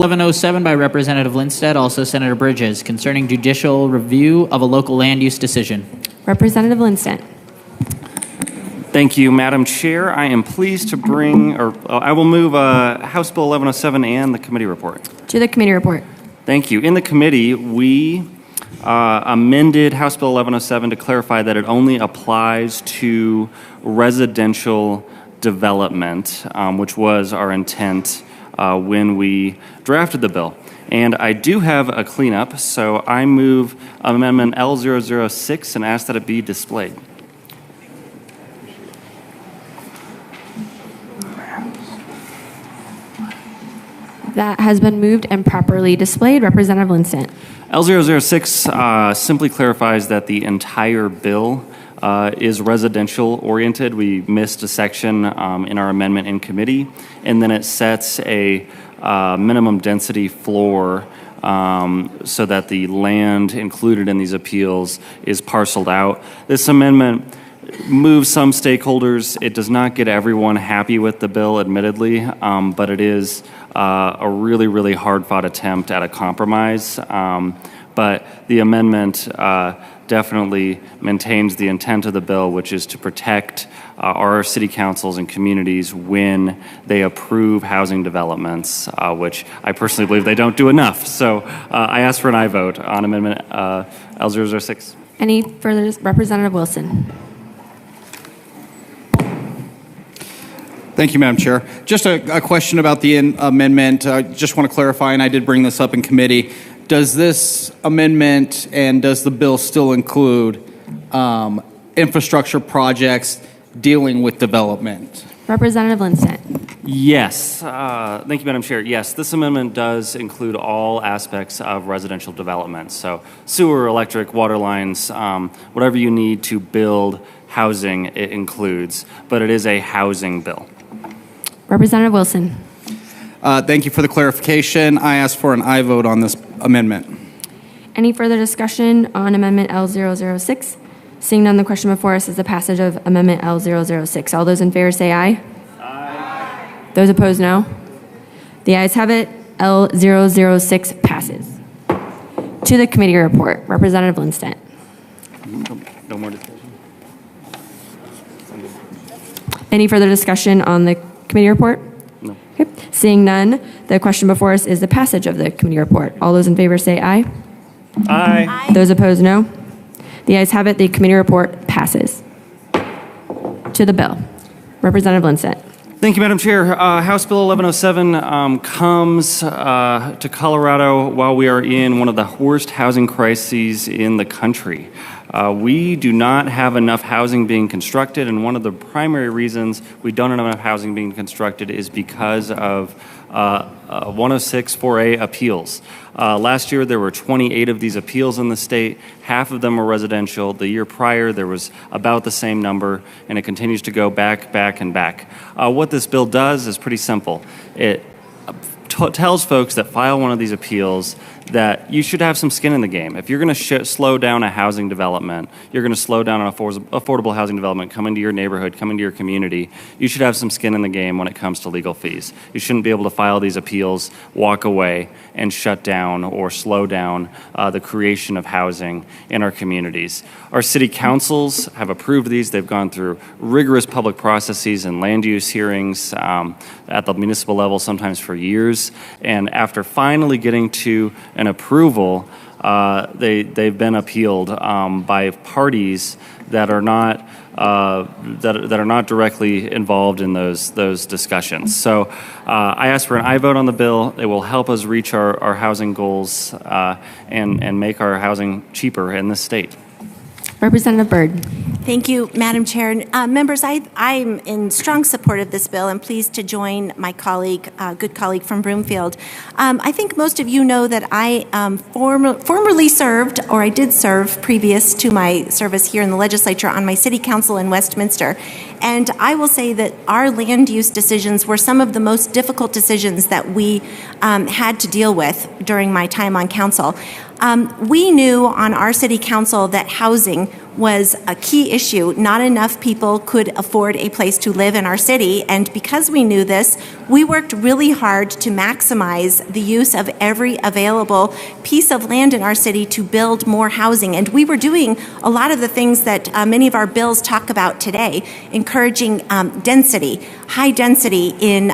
1107 by Representative Lindstedt, also Senator Bridges, concerning judicial review of a local land use decision. Representative Lindstedt. Thank you, Madam Chair. I am pleased to I will move House Bill 1107 and the committee report. To the committee report. Thank you. In the committee, we amended House Bill 1107 to clarify that it only applies to residential development, which was our intent when we drafted the bill. And I do have a cleanup, so I move Amendment L006 and ask that it be displayed. That has been moved and properly displayed. Representative Lindstedt. L006 simply clarifies that the entire bill is residential oriented. We missed a section in our amendment in committee, and then it sets a minimum density floor so that the land included in these appeals is parceled out. This amendment moves some stakeholders. It does not get everyone happy with the bill, admittedly, but it is a really, really hard-fought attempt at a compromise. But the amendment definitely maintains the intent of the bill, which is to protect our city councils and communities when they approve housing developments, which I personally believe they don't do enough. So I ask for an aye vote on Amendment L006. Any further? Representative Wilson. Thank you, Madam Chair. Just a question about the amendment. I just want to clarify, and I did bring this up in committee. Does this amendment and does the bill still include infrastructure projects dealing with development? Representative Lindstedt. Yes. Thank you, Madam Chair. Yes, this amendment does include all aspects of residential development. So sewer, electric, water lines, whatever you need to build housing, it includes. But it is a housing bill. Representative Wilson. Thank you for the clarification. I ask for an aye vote on this amendment. Any further discussion on Amendment L006? Seeing none, the question before us is the passage of Amendment L006. All those in favor say aye. Aye. Those opposed, no. The ayes have it. L006 passes. To the committee report. Representative Lindstedt. No more discussion. Any further discussion on the committee report? No. Okay. Seeing none, the question before us is the passage of the committee report. All those in favor say aye. Aye. Aye. Those opposed, no. The ayes have it. The committee report passes. To the bill. Representative Lindstedt. Thank you, Madam Chair. House Bill 1107 comes to Colorado while we are in one of the worst housing crises in the country. We do not have enough housing being constructed, and one of the primary reasons we don't have enough housing being constructed is because of 106-4A appeals. Last year, there were 28 of these appeals in the state. Half of them were residential. The year prior, there was about the same number, and it continues to go back, and back. What this bill does is pretty simple. It tells folks that file one of these appeals that you should have some skin in the game. If you're going to slow down a housing development, you're going to slow down an affordable housing development, come into your neighborhood, come into your community, you should have some skin in the game when it comes to legal fees. You shouldn't be able to file these appeals, walk away, and shut down or slow down the creation of housing in our communities. Our city councils have approved these. They've gone through rigorous public processes and land use hearings at the municipal level, sometimes for years. And after finally getting to an approval, they've been appealed by parties that are not that are not directly involved in those discussions. So I ask for an aye vote on the bill. It will help us reach our housing goals and make our housing cheaper in this state. Representative Byrd. Thank you, Madam Chair. Members, I'm in strong support of this bill and pleased to join my colleague, good colleague from Broomfield. I think most of you know that I formerly served, or I did serve previous to my service here in the legislature, on my city council in Westminster. And I will say that our land use decisions were some of the most difficult decisions that we had to deal with during my time on council. We knew on our city council that housing was a key issue. Not enough people could afford a place to live in our city, and because we knew this, we worked really hard to maximize the use of every available piece of land in our city to build more housing. And we were doing a lot of the things that many of our bills talk about today, encouraging density, high density in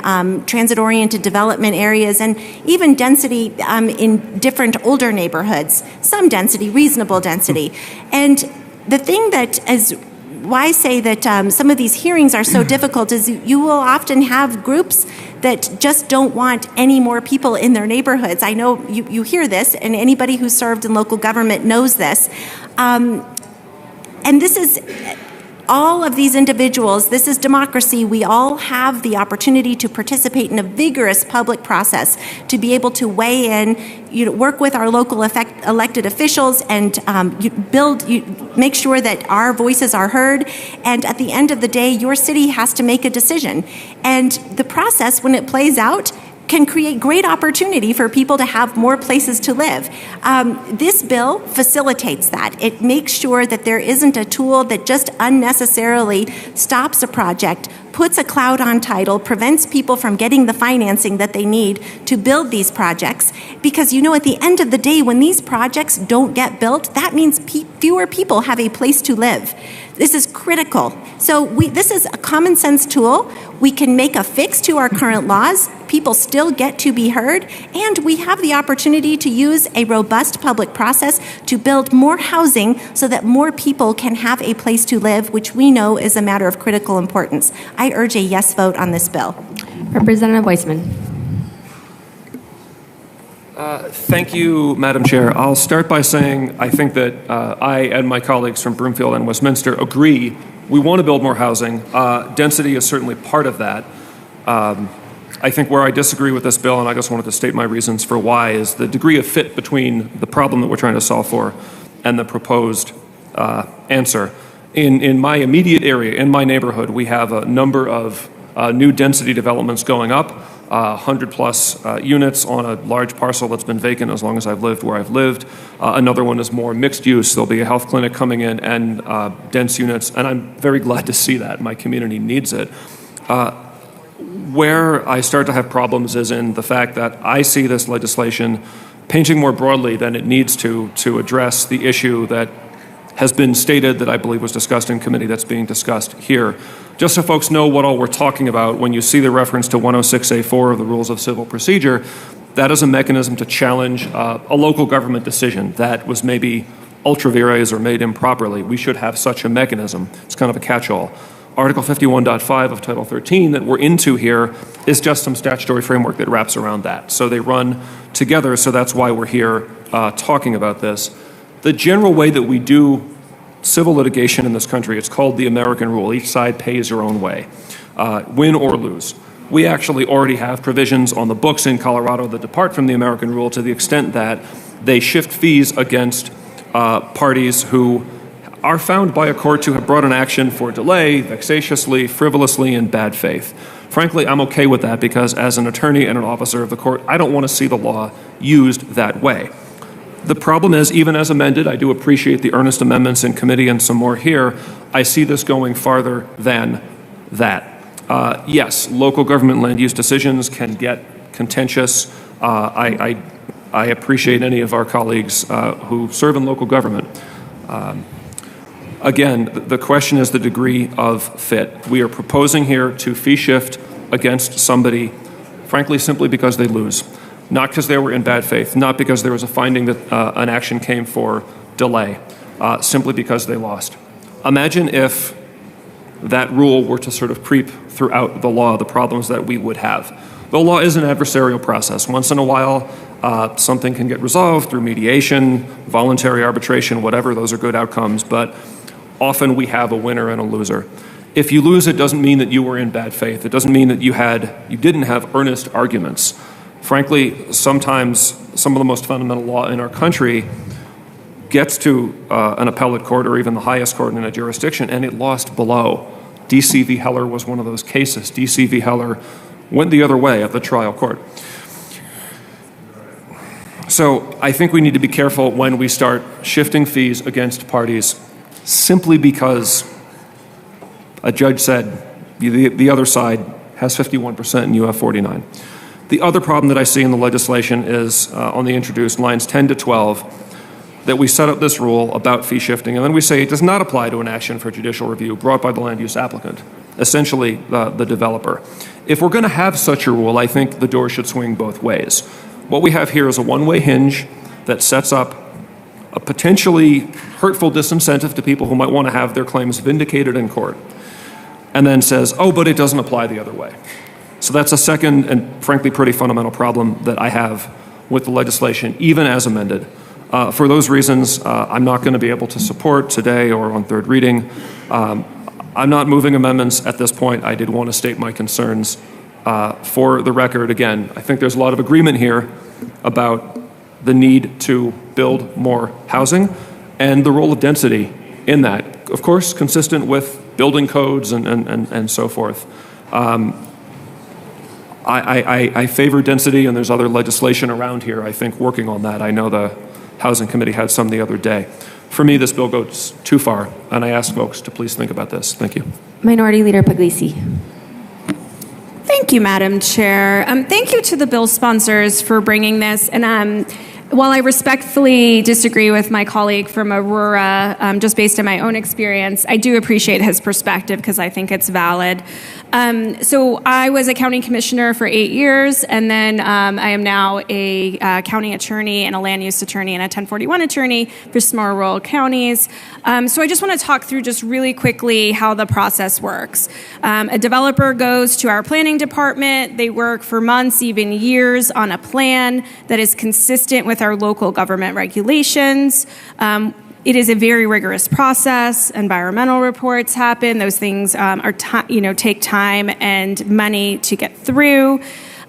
transit-oriented development areas, and even density in different older neighborhoods, some density, reasonable density. And the thing that is why I say that some of these hearings are so difficult is you will often have groups that just don't want any more people in their neighborhoods. I know you hear this, and anybody who served in local government knows this. And this is all of these individuals, this is democracy. We all have the opportunity to participate in a vigorous public process, to be able to weigh in, work with our local elected officials and make sure that our voices are heard. And at the end of the day, your city has to make a decision. And the process, when it plays out, can create great opportunity for people to have more places to live. This bill facilitates that. It makes sure that there isn't a tool that just unnecessarily stops a project, puts a cloud on title, prevents people from getting the financing that they need to build these projects. Because at the end of the day, when these projects don't get built, that means fewer people have a place to live. This is critical. So this is a common sense tool. We can make a fix to our current laws. People still get to be heard. And we have the opportunity to use a robust public process to build more housing so that more people can have a place to live, which we know is a matter of critical importance. I urge a yes vote on this bill. Representative Weissman. Thank you, Madam Chair. I'll start by saying I think that I and my colleagues from Broomfield and Westminster agree we want to build more housing. Density is certainly part of that. I think where I disagree with this bill, and I just wanted to state my reasons for why, is the degree of fit between the problem that we're trying to solve for and the proposed answer. In my immediate area, in my neighborhood, we have a number of new density developments going up, 100 plus units on a large parcel that's been vacant as long as I've lived where I've lived. Another one is more mixed use. There'll be a health clinic coming in and dense units, and I'm very glad to see that. My community needs it. Where I start to have problems is in the fact that I see this legislation painting more broadly than it needs to address the issue that has been stated that I believe was discussed in committee that's being discussed here. Just so folks know what all we're talking about, when you see the reference to 106A4 of the Rules of Civil Procedure, that is a mechanism to challenge a local government decision that was maybe ultra vires or made improperly. We should have such a mechanism. It's kind of a catch-all. Article 51.5 of Title 13 that we're into here is just some statutory framework that wraps around that. So they run together, so that's why we're here talking about this. The general way that we do civil litigation in this country, it's called the American rule. Each side pays your own way, win or lose. We actually already have provisions on the books in Colorado that depart from the American rule to the extent that they shift fees against parties who are found by a court to have brought an action for delay, vexatiously, frivolously, in bad faith. Frankly, I'm okay with that because as an attorney and an officer of the court, I don't want to see the law used that way. The problem is, even as amended, I do appreciate the earnest amendments in committee and some more here. I see this going farther than that. Yes, local government land use decisions can get contentious. I appreciate any of our colleagues who serve in local government. Again, the question is the degree of fit. We are proposing here to fee shift against somebody, frankly, simply because they lose. Not because they were in bad faith, not because there was a finding that an action came for delay, simply because they lost. Imagine if that rule were to sort of creep throughout the law, the problems that we would have. The law is an adversarial process. Once in a while, something can get resolved through mediation, voluntary arbitration, whatever. Those are good outcomes, but often we have a winner and a loser. If you lose, it doesn't mean that you were in bad faith. It doesn't mean that you didn't have earnest arguments. Frankly, sometimes some of the most fundamental law in our country gets to an appellate court or even the highest court in a jurisdiction, and it lost below. D.C. v. Heller was one of those cases. D.C. v. Heller went the other way at the trial court. So I think we need to be careful when we start shifting fees against parties simply because a judge said the other side has 51% and you have 49. The other problem that I see in the legislation is on the introduced lines 10 to 12, that we set up this rule about fee shifting, and then we say it does not apply to an action for judicial review brought by the land use applicant, essentially the developer. If we're going to have such a rule, I think the door should swing both ways. What we have here is a one-way hinge that sets up a potentially hurtful disincentive to people who might want to have their claims vindicated in court, and then says, oh, but it doesn't apply the other way. So that's a second and frankly pretty fundamental problem that I have with the legislation, even as amended. For those reasons, I'm not going to be able to support today or on third reading. I'm not moving amendments at this point. I did want to state my concerns. For the record, again, I think there's a lot of agreement here about the need to build more housing and the role of density in that, of course, consistent with building codes and so forth. I favor density, and there's other legislation around here, I think, working on that. I know the Housing Committee had some the other day. For me, this bill goes too far, and I ask folks to please think about this. Thank you. Minority Leader Pugliese. Thank you, Madam Chair. Thank you to the bill sponsors for bringing this. And while I respectfully disagree with my colleague from Aurora, just based on my own experience, I do appreciate his perspective because I think it's valid. So I was a county commissioner for 8 years, and then I am now a county attorney and a land use attorney and a 1041 attorney for small rural counties. So I just want to talk through just really quickly how the process works. A developer goes to our planning department. They work for months, even years, on a plan that is consistent with our local government regulations. It is a very rigorous process. Environmental reports happen. Those things take time and money to get through.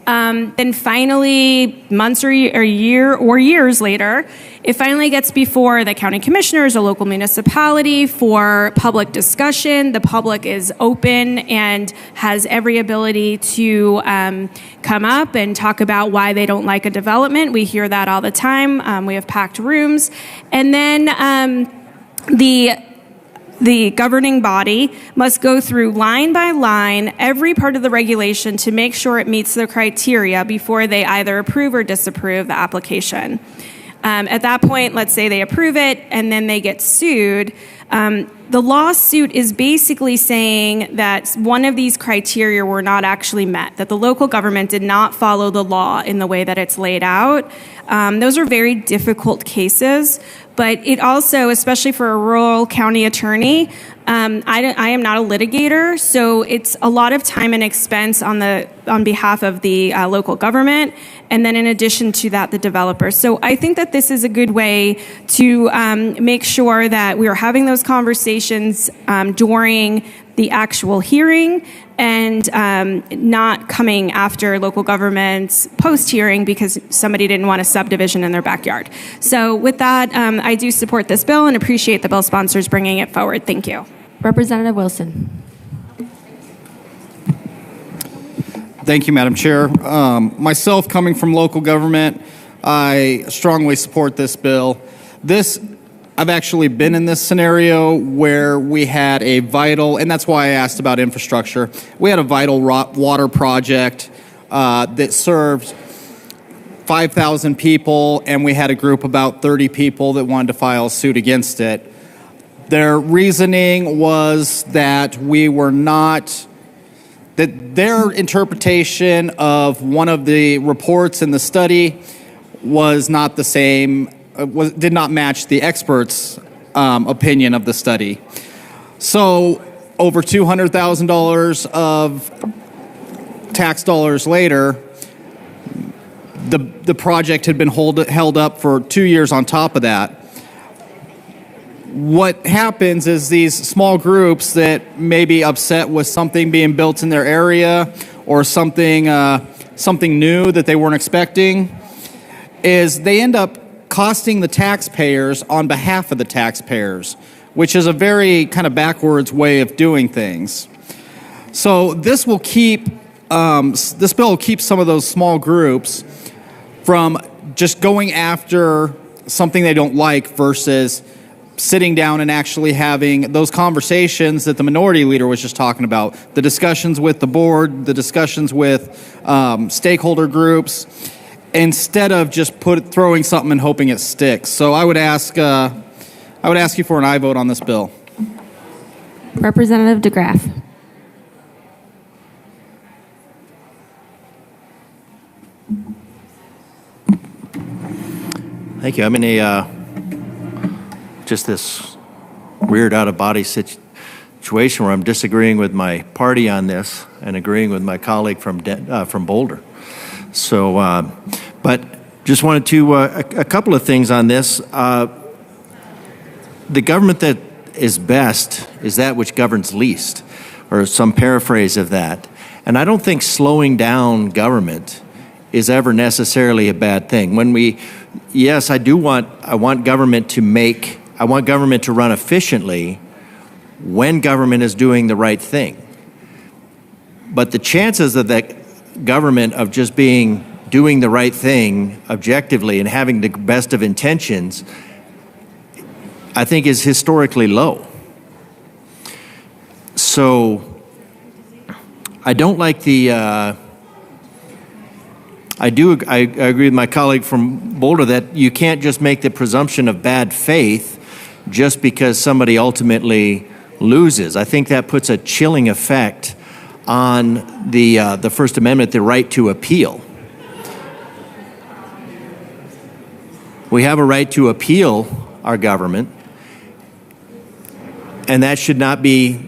Then finally, months or years later, it finally gets before the county commissioners, a local municipality, for public discussion. The public is open and has every ability to come up and talk about why they don't like a development. We hear that all the time. We have packed rooms. And then the governing body must go through line by line every part of the regulation to make sure it meets the criteria before they either approve or disapprove the application. At that point, let's say they approve it and then they get sued. The lawsuit is basically saying that one of these criteria were not actually met, that the local government did not follow the law in the way that it's laid out. Those are very difficult cases, but it also, especially for a rural county attorney, I am not a litigator, so it's a lot of time and expense on behalf of the local government, and then in addition to that, the developer. So I think that this is a good way to make sure that we are having those conversations during the actual hearing and not coming after local governments post-hearing because somebody didn't want a subdivision in their backyard. So with that, I do support this bill and appreciate the bill sponsors bringing it forward. Thank you. Representative Wilson. Thank you, Madam Chair. Myself, coming from local government, I strongly support this bill. I've actually been in this scenario where we had a vital, and that's why I asked about infrastructure. We had a vital water project that served 5,000 people, and we had a group about 30 people that wanted to file a suit against it. Their reasoning was that their interpretation of one of the reports in the study was not the same, did not match the experts' opinion of the study. So over $200,000 of tax dollars later, the project had been held up for 2 years on top of that. What happens is these small groups that may be upset with something being built in their area or something new that they weren't expecting, is they end up costing the taxpayers on behalf of the taxpayers, which is a very kind of backwards way of doing things. So this bill will keep some of those small groups from just going after something they don't like versus sitting down and actually having those conversations that the minority leader was just talking about, the discussions with the board, the discussions with stakeholder groups, instead of just throwing something and hoping it sticks. So I would ask you for an aye vote on this bill. Representative DeGraff. Thank you. I'm in just this weird out-of-body situation where I'm disagreeing with my party on this and agreeing with my colleague from Boulder. So, but just wanted to a couple of things on this. The government that is best is that which governs least, or some paraphrase of that. And I don't think slowing down government is ever necessarily a bad thing. Yes, I want government to run efficiently when government is doing the right thing. But the chances of that government of just doing the right thing objectively and having the best of intentions, I think, is historically low. So I don't like I agree with my colleague from Boulder that you can't just make the presumption of bad faith just because somebody ultimately loses. I think that puts a chilling effect on the First Amendment, the right to appeal. We have a right to appeal our government, and that should not be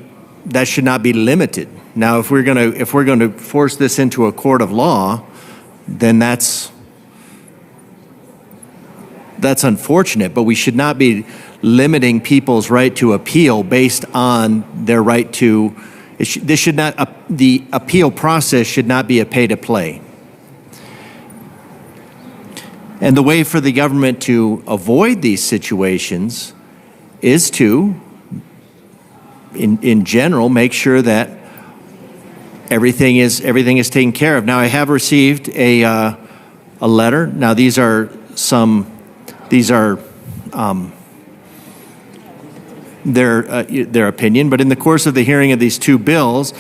limited. Now, if we're going to force this into a court of law, then that's unfortunate, but we should not be limiting people's right to appeal based on their right to. The appeal process should not be a pay-to-play. And the way for the government to avoid these situations is to, in general, make sure that everything is taken care of. Now, I have received a letter. Now, these are their opinion, but in the course of the hearing of these two bills,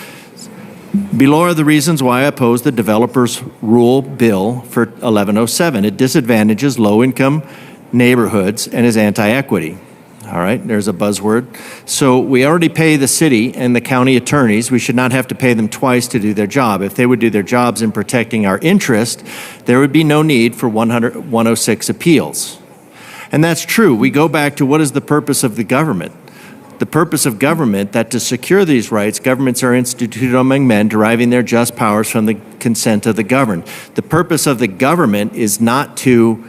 below are the reasons why I oppose the developers' rule bill for 1107. It disadvantages low-income neighborhoods and is anti-equity. All right, there's a buzzword. So we already pay the city and the county attorneys. We should not have to pay them twice to do their job. If they would do their jobs in protecting our interest, there would be no need for 106 appeals. And that's true. We go back to what is the purpose of the government? The purpose of government, that to secure these rights, governments are instituted among men, deriving their just powers from the consent of the governed. The purpose of the government is not to.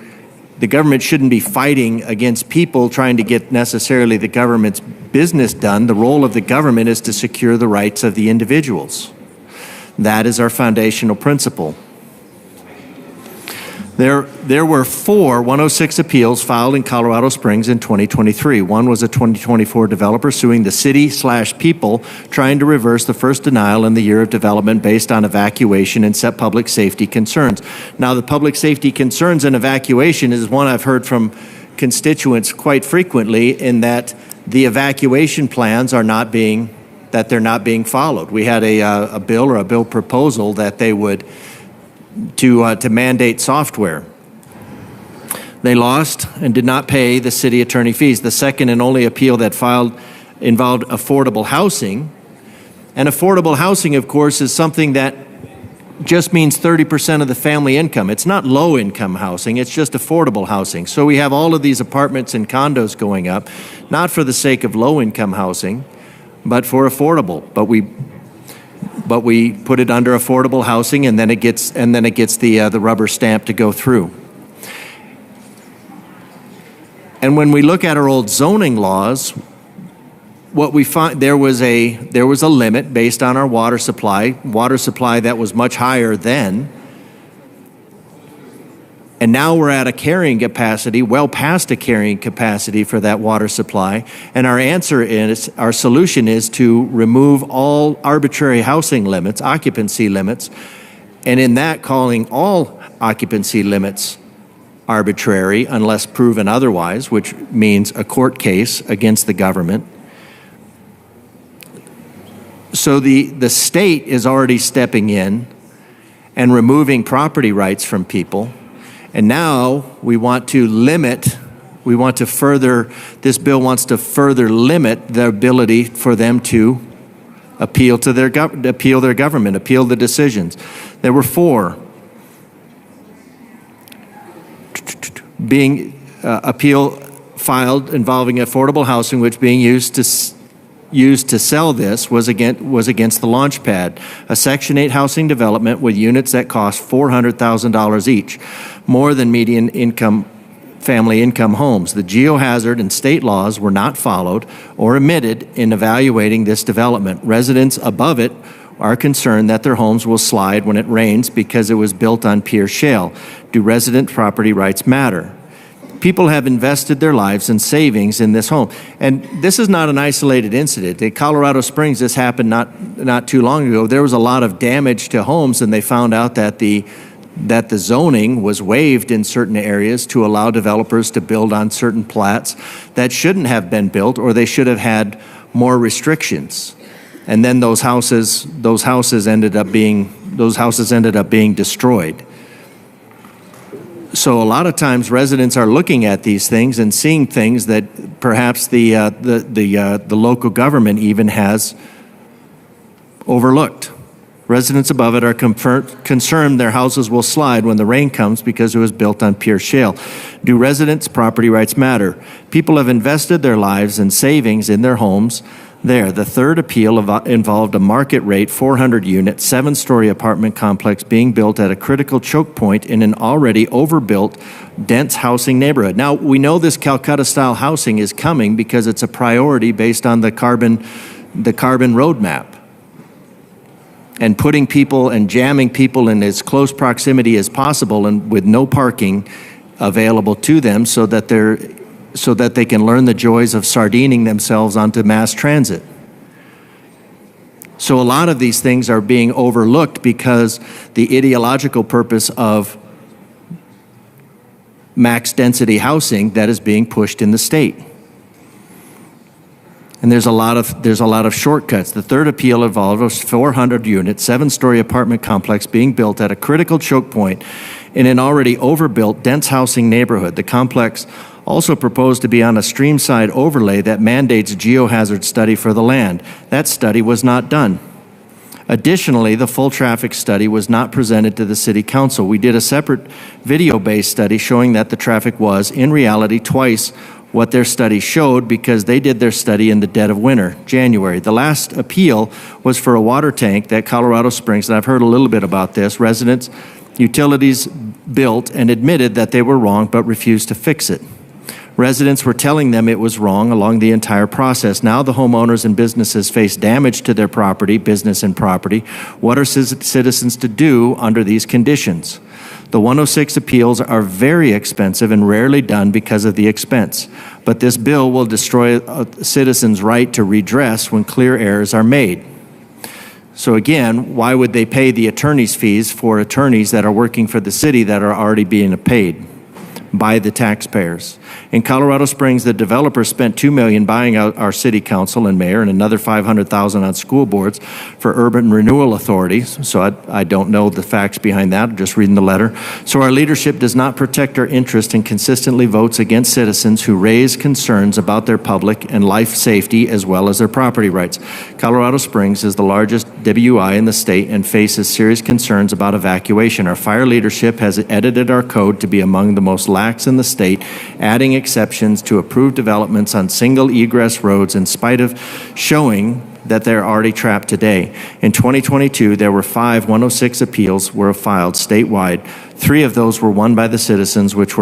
The government shouldn't be fighting against people trying to get necessarily the government's business done. The role of the government is to secure the rights of the individuals. That is our foundational principle. There were 4 106 appeals filed in Colorado Springs in 2023. One was a 2024 developer suing the city/people trying to reverse the first denial in the year of development based on evacuation and set public safety concerns. Now, the public safety concerns and evacuation is one I've heard from constituents quite frequently, in that the evacuation plans are not being followed. We had a bill proposal that they would to mandate software. They lost and did not pay the city attorney fees. The second and only appeal that filed involved affordable housing. And affordable housing, of course, is something that just means 30% of the family income. It's not low-income housing, it's just affordable housing. So we have all of these apartments and condos going up, not for the sake of low-income housing, but for affordable. But we put it under affordable housing, and then it gets the rubber stamp to go through. And when we look at our old zoning laws, what we find, there was a limit based on our water supply that was much higher then. And now we're at a carrying capacity, well past a carrying capacity for that water supply. And our solution is to remove all arbitrary housing limits, occupancy limits, and in that calling all occupancy limits arbitrary unless proven otherwise, which means a court case against the government. So the state is already stepping in and removing property rights from people. And now this bill wants to further limit the ability for them to appeal to their government, appeal the decisions. There were 4 appeal filed involving affordable housing, which being used to sell this was against the launch pad, a Section 8 housing development with units that cost $400,000 each, more than median family income homes. The geohazard and state laws were not followed or omitted in evaluating this development. Residents above it are concerned that their homes will slide when it rains because it was built on pure shale. Do resident property rights matter? People have invested their lives and savings in this home. And this is not an isolated incident. In Colorado Springs, this happened not too long ago. There was a lot of damage to homes, and they found out that the zoning was waived in certain areas to allow developers to build on certain plats that shouldn't have been built, or they should have had more restrictions. And then those houses ended up being destroyed. So a lot of times residents are looking at these things and seeing things that perhaps the local government even has overlooked. Residents above it are concerned their houses will slide when the rain comes because it was built on pure shale. Do residents' property rights matter? People have invested their lives and savings in their homes there. The third appeal involved a market rate 400-unit, 7-story apartment complex being built at a critical choke point in an already overbuilt, dense housing neighborhood. Now, we know this Calcutta-style housing is coming because it's a priority based on the carbon roadmap. And putting people and jamming people in as close proximity as possible and with no parking available to them so that they can learn the joys of sardining themselves onto mass transit. So a lot of these things are being overlooked because the ideological purpose of max density housing that is being pushed in the state. And there's a lot of shortcuts. The third appeal involved a 400-unit, 7-story apartment complex being built at a critical choke point in an already overbuilt, dense housing neighborhood. The complex also proposed to be on a streamside overlay that mandates a geohazard study for the land. That study was not done. Additionally, the full traffic study was not presented to the City Council. We did a separate video-based study showing that the traffic was, in reality, twice what their study showed because they did their study in the dead of winter, January. The last appeal was for a water tank that Colorado Springs, and I've heard a little bit about this, residents, utilities built and admitted that they were wrong but refused to fix it. Residents were telling them it was wrong along the entire process. Now the homeowners and businesses face damage to their property, business and property. What are citizens to do under these conditions? The 106 appeals are very expensive and rarely done because of the expense. But this bill will destroy a citizen's right to redress when clear errors are made. So again, why would they pay the attorney's fees for attorneys that are working for the city that are already being paid by the taxpayers? In Colorado Springs, the developer spent $2 million buying out our city council and mayor and another $500,000 on school boards for urban renewal authorities. So I don't know the facts behind that, I'm just reading the letter. So our leadership does not protect our interest and consistently votes against citizens who raise concerns about their public and life safety as well as their property rights. Colorado Springs is the largest WI in the state and faces serious concerns about evacuation. Our fire leadership has edited our code to be among the most lax in the state, adding exceptions to approved developments on single egress roads in spite of showing that they're already trapped today. In 2022, there were 5 106 appeals were filed statewide. 3 of those were won by the citizens, which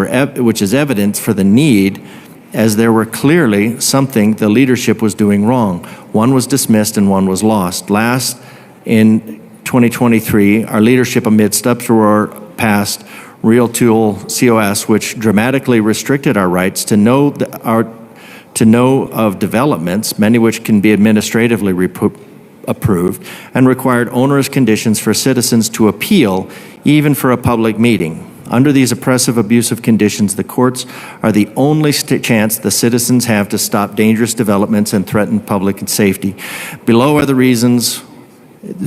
is evidence for the need, as there were clearly something the leadership was doing wrong. 1 was dismissed and 1 was lost. Last, in 2023, our leadership amidst uproar passed Real Tool COS, which dramatically restricted our rights to know of developments, many which can be administratively approved, and required onerous conditions for citizens to appeal, even for a public meeting. Under these oppressive, abusive conditions, the courts are the only chance the citizens have to stop dangerous developments and threaten public safety. Below are the reasons.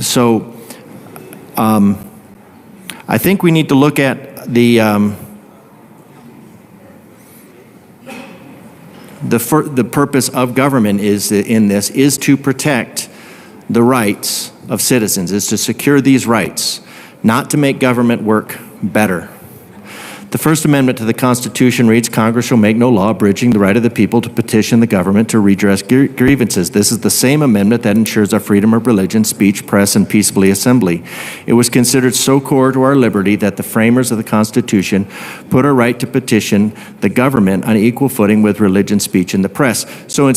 So I think we need to look at the purpose of government is to protect the rights of citizens, is to secure these rights, not to make government work better. The First Amendment to the Constitution reads, Congress shall make no law abridging the right of the people to petition the government to redress grievances. This is the same amendment that ensures our freedom of religion, speech, press, and peaceably assembly. It was considered so core to our liberty that the framers of the Constitution put our right to petition the government on equal footing with religion, speech, and the press. So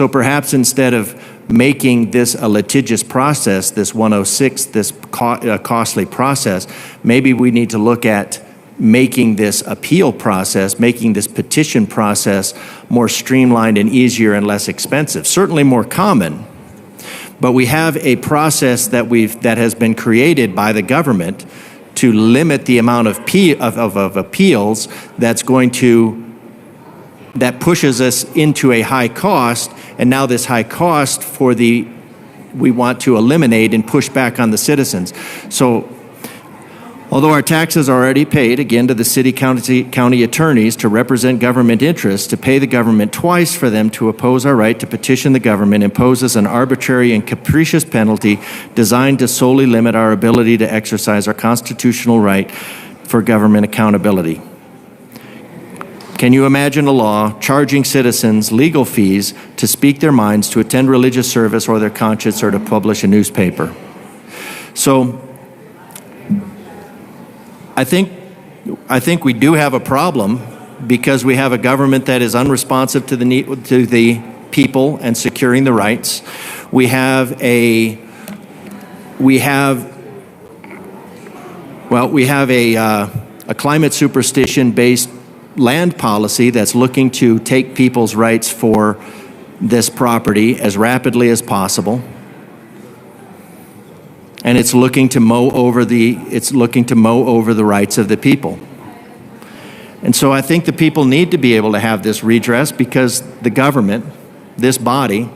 perhaps instead of making this a litigious process, this 106, this costly process, maybe we need to look at making this appeal process, making this petition process more streamlined and easier and less expensive. Certainly more common, but we have a process that has been created by the government to limit the amount of appeals that pushes us into a high cost, and now this high cost we want to eliminate and push back on the citizens. So although our taxes are already paid, again, to the city county attorneys to represent government interests, to pay the government twice for them to oppose our right to petition the government imposes an arbitrary and capricious penalty designed to solely limit our ability to exercise our constitutional right for government accountability. Can you imagine a law charging citizens legal fees to speak their minds, to attend religious service or their conscience, or to publish a newspaper? So I think we do have a problem because we have a government that is unresponsive to the people and securing the rights. We have a climate superstition-based land policy that's looking to take people's rights for this property as rapidly as possible, and it's looking to mow over the rights of the people. And so I think the people need to be able to have this redress because the government, this body,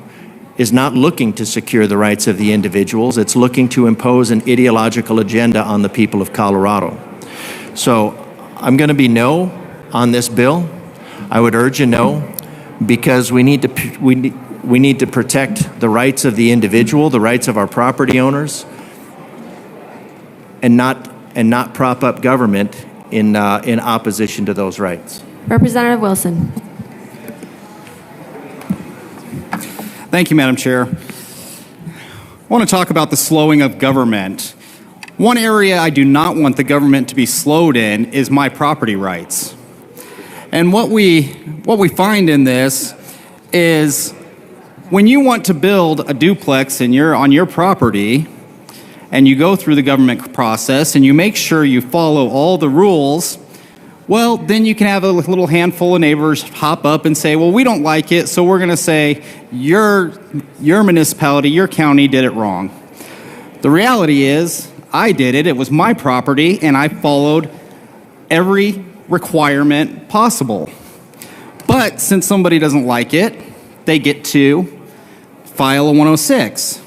is not looking to secure the rights of the individuals. It's looking to impose an ideological agenda on the people of Colorado. So I'm going to be no on this bill. I would urge a no because we need to protect the rights of the individual, the rights of our property owners, and not prop up government in opposition to those rights. Representative Wilson. Thank you, Madam Chair. I want to talk about the slowing of government. One area I do not want the government to be slowed in is my property rights. And what we find in this is when you want to build a duplex on your property and you go through the government process and you make sure you follow all the rules, well, then you can have a little handful of neighbors hop up and say, well, we don't like it, so we're going to say your municipality, your county did it wrong. The reality is I did it. It was my property, and I followed every requirement possible. But since somebody doesn't like it, they get to file a 106.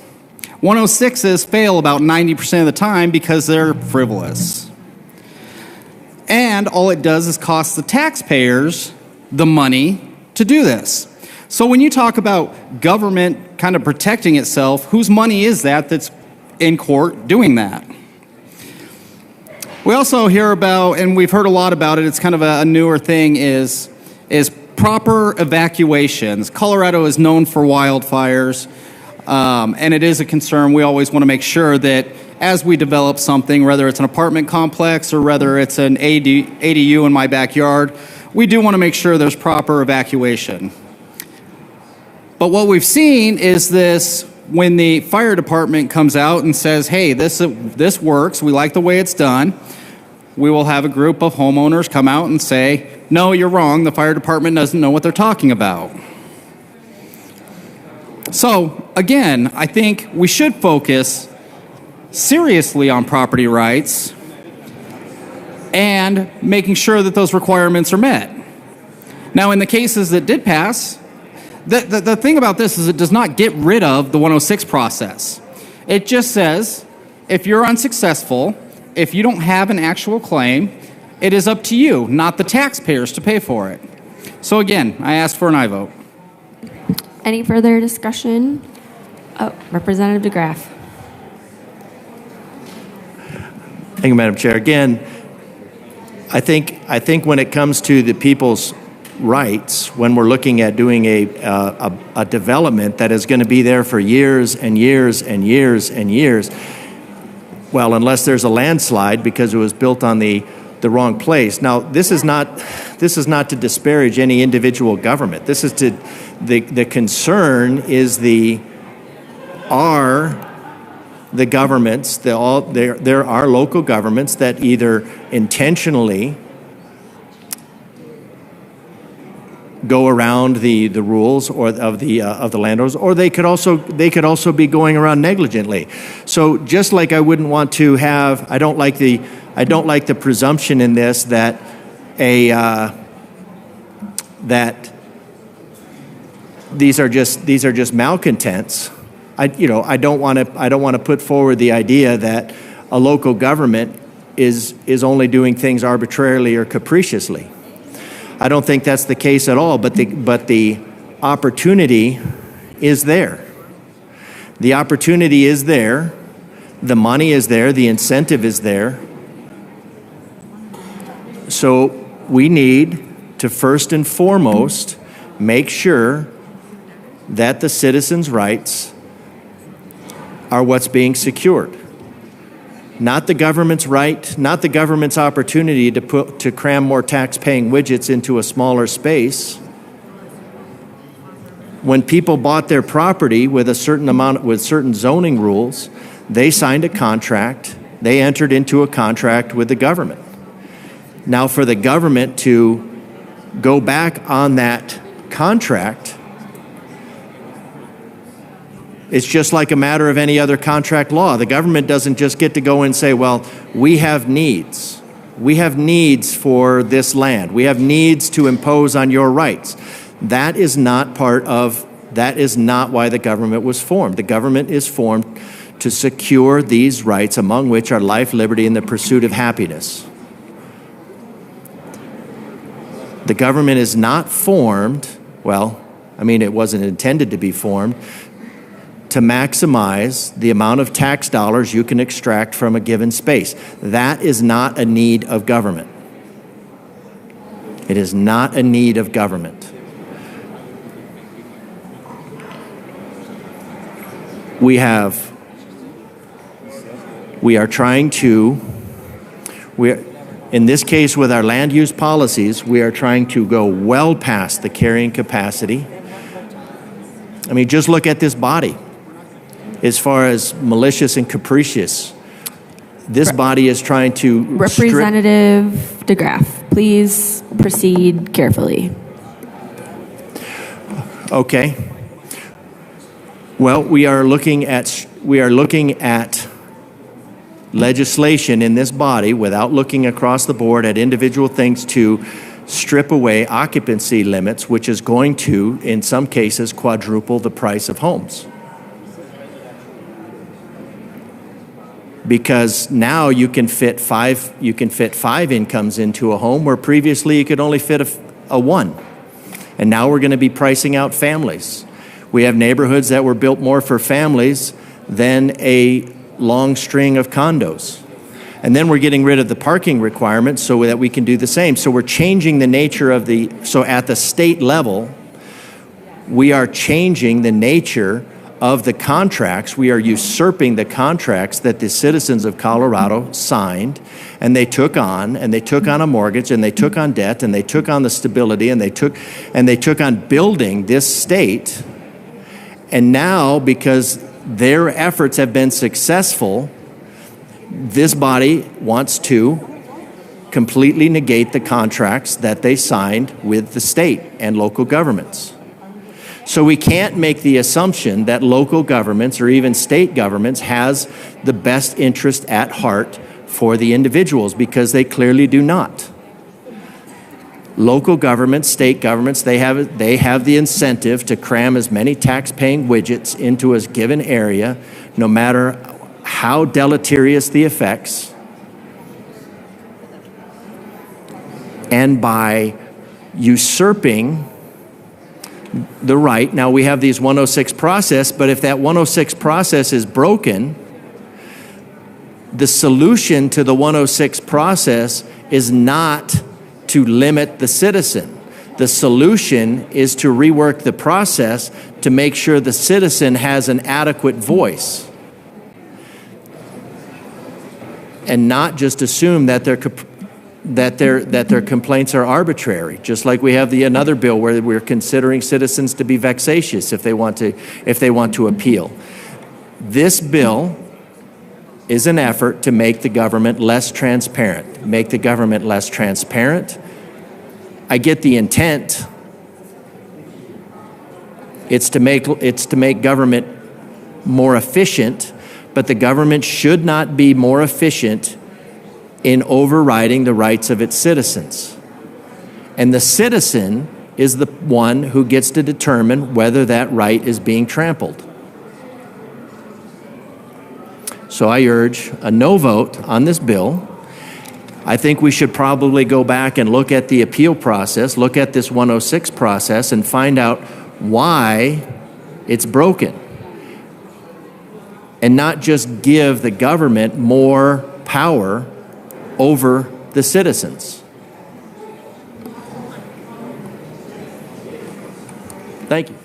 106s fail about 90% of the time because they're frivolous. And all it does is cost the taxpayers the money to do this. So when you talk about government kind of protecting itself, whose money is that's in court doing that? We also hear about, and we've heard a lot about it, it's kind of a newer thing, is proper evacuations. Colorado is known for wildfires, and it is a concern. We always want to make sure that as we develop something, whether it's an apartment complex or whether it's an ADU in my backyard, we do want to make sure there's proper evacuation. But what we've seen is this, when the fire department comes out and says, hey, this works, we like the way it's done, we will have a group of homeowners come out and say, no, you're wrong, the fire department doesn't know what they're talking about. So, again, I think we should focus seriously on property rights, and making sure that those requirements are met. Now, in the cases that did pass, the thing about this is it does not get rid of the 106 process. It just says, if you're unsuccessful, if you don't have an actual claim, it is up to you, not the taxpayers, to pay for it. So again, I ask for an aye vote. Any further discussion? Oh, Representative DeGraff. Thank you, Madam Chair. Again, I think when it comes to the people's rights, when we're looking at doing a development that is going to be there for years and years and years and years, well, unless there's a landslide because it was built on the wrong place. Now, this is not to disparage any individual government. This is to the concern is the governments, there are local governments that either intentionally go around the rules or of the landowners, or they could also be going around negligently. So just like I wouldn't want to have, I don't like the presumption in this that that these are just malcontents. I don't want to put forward the idea that a local government is only doing things arbitrarily or capriciously. I don't think that's the case at all, but the opportunity is there. The opportunity is there. The money is there. The incentive is there. So we need to first and foremost make sure that the citizens' rights are what's being secured. Not the government's right, not the government's opportunity to cram more tax-paying widgets into a smaller space. When people bought their property with certain zoning rules, they signed a contract, they entered into a contract with the government. Now for the government to go back on that contract, it's just like a matter of any other contract law. The government doesn't just get to go and say, well, we have needs. We have needs for this land. We have needs to impose on your rights. That is not why the government was formed. The government is formed to secure these rights, among which are life, liberty, and the pursuit of happiness. The government is not formed, it wasn't intended to be formed, to maximize the amount of tax dollars you can extract from a given space. That is not a need of government. It is not a need of government. We are trying to, in this case with our land use policies, we are trying to go well past the carrying capacity. Just look at this body. As far as malicious and capricious, this body is trying to Representative DeGraff, please proceed carefully. Okay. Well, we are looking at legislation in this body without looking across the board at individual things to strip away occupancy limits, which is going to, in some cases, quadruple the price of homes. Because now you can fit five incomes into a home where previously you could only fit a one. And now we're going to be pricing out families. We have neighborhoods that were built more for families than a long string of condos. And then we're getting rid of the parking requirements so that we can do the same. So we're changing the nature of so at the state level, we are changing the nature of the contracts. We are usurping the contracts that the citizens of Colorado signed, and they took on a mortgage, and they took on debt, and they took on the stability, and they took on building this state. And now, because their efforts have been successful, this body wants to completely negate the contracts that they signed with the state and local governments. So we can't make the assumption that local governments or even state governments has the best interest at heart for the individuals because they clearly do not. Local governments, state governments, they have the incentive to cram as many tax-paying widgets into a given area, no matter how deleterious the effects. And by usurping the right, now we have these 106 process, but if that 106 process is broken, the solution to the 106 process is not to limit the citizen. The solution is to rework the process to make sure the citizen has an adequate voice and not just assume that their complaints are arbitrary, just like we have another bill where we're considering citizens to be vexatious if they want to appeal. This bill is an effort to make the government less transparent. Make the government less transparent. I get the intent. It's to make government more efficient, but the government should not be more efficient in overriding the rights of its citizens. And the citizen is the one who gets to determine whether that right is being trampled. So I urge a no vote on this bill. I think we should probably go back and look at the appeal process, look at this 106 process, and find out why it's broken. And not just give the government more power over the citizens. Thank you.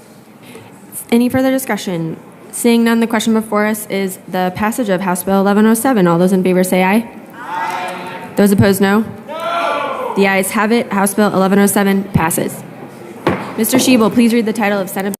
Any further discussion? Seeing none, the question before us is the passage of House Bill 1107. All those in favor say aye. Aye. Those opposed, no? No. The ayes have it. House Bill 1107 passes. Mr. Schiebel, please read the title of Senate